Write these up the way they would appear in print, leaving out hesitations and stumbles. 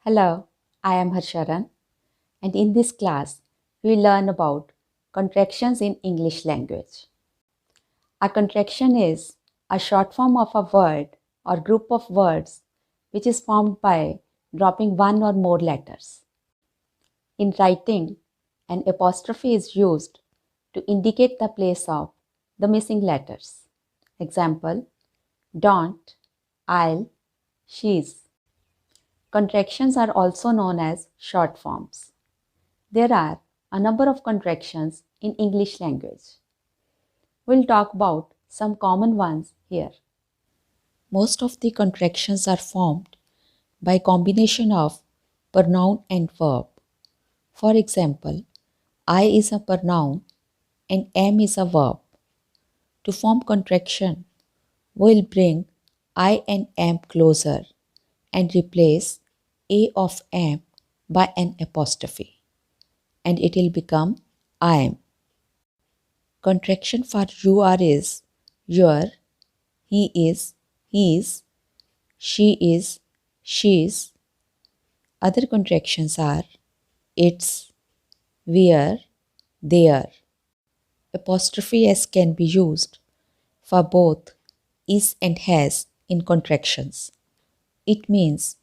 Hello, I am Harsharan, and in this class, we learn about contractions in English language. A contraction is a short form of a word or group of words which is formed by dropping one or more letters. In writing, an apostrophe is used to indicate the place of the missing letters. Example, don't, I'll, she's. Contractions are also known as short forms. There are a number of contractions in English language. We'll talk about some common ones here. Most of the contractions are formed by combination of pronoun and verb. For example, I is a pronoun and am is a verb. To form contraction, we'll bring I and am closer and replace a of am by an apostrophe, and it will become I am. Contraction for you are is your, he is, his, she is, she's. Other contractions are its, where, their. Apostrophe s can be used for both is and has in contractions. It means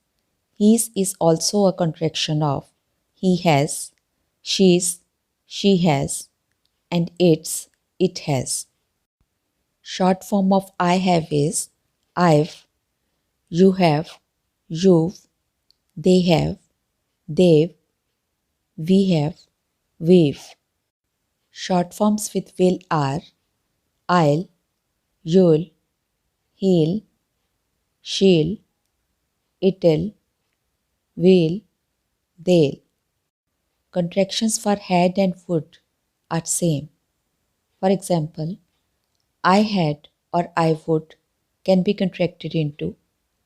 his is also a contraction of he has, she's, she has, and its, it has. Short form of I have is I've, you have, you've, they have, they've, we have, we've. Short forms with will are I'll, you'll, he'll, she'll, it'll, will, they'll. Contractions for had and would are same. For example, I had or I would can be contracted into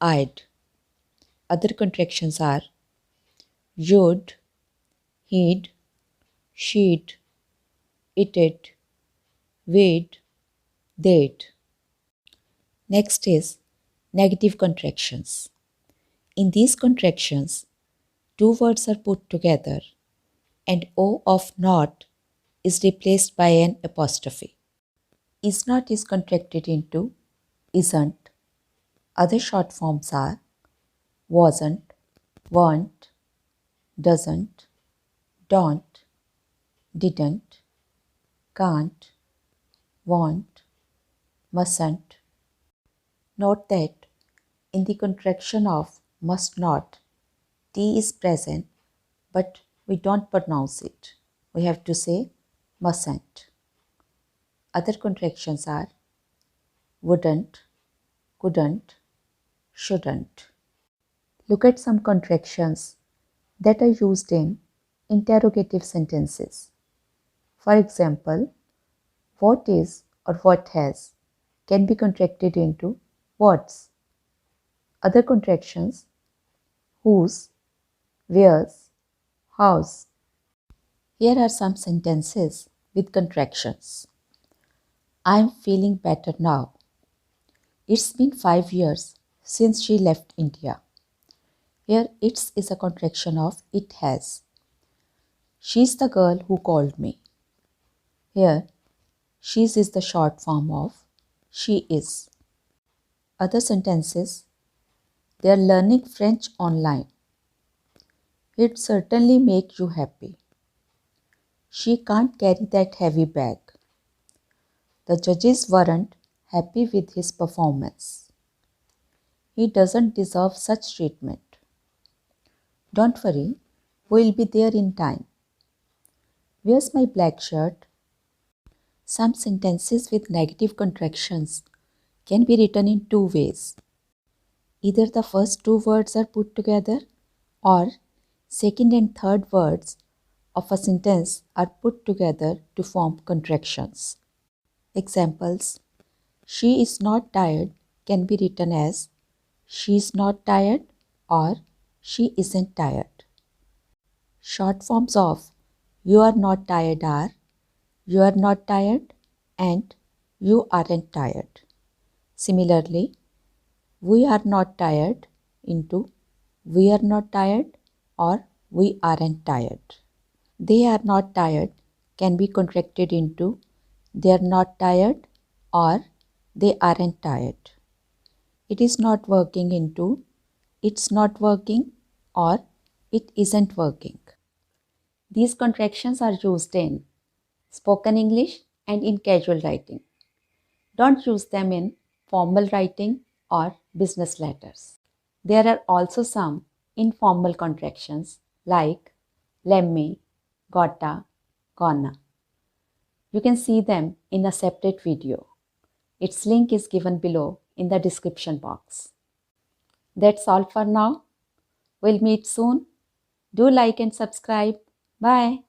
I'd. Other contractions are you'd, he'd, she'd, it'd, we'd, they'd. Next is negative contractions. In these contractions, two words are put together and O of not is replaced by an apostrophe. Is not is contracted into isn't. Other short forms are wasn't, weren't, doesn't, don't, didn't, can't, won't, mustn't. Note that in the contraction of must not, T is present, but we don't pronounce it. We have to say mustn't. Other contractions are wouldn't, couldn't, shouldn't. Look at some contractions that are used in interrogative sentences. For example, what is or what has can be contracted into what's. Other contractions whose, where's, how's. Here are some sentences with contractions. I'm feeling better now. It's been 5 years since she left India. Here its is a contraction of it has. She's the girl who called me. Here she's is the short form of she is. Other sentences, they are learning French online. It certainly make you happy. She can't carry that heavy bag. The judges weren't happy with his performance. He doesn't deserve such treatment. Don't worry, we'll be there in time. Where's my black shirt? Some sentences with negative contractions can be written in two ways. Either the first two words are put together or second and third words of a sentence are put together to form contractions. Examples, she is not tired can be written as she is not tired or she isn't tired. Short forms of you are not tired are you are not tired and you aren't tired. Similarly, we are not tired into we are not tired or we aren't tired. They are not tired can be contracted into they are not tired or they aren't tired. It is not working into it's not working or it isn't working. These contractions are used in spoken English and in casual writing. Don't use them in formal writing or business letters. There are also some informal contractions like lemme, gotta, gonna. You can see them in a separate video. Its link is given below in the description box. That's all for now. We'll meet soon. Do like and subscribe. Bye.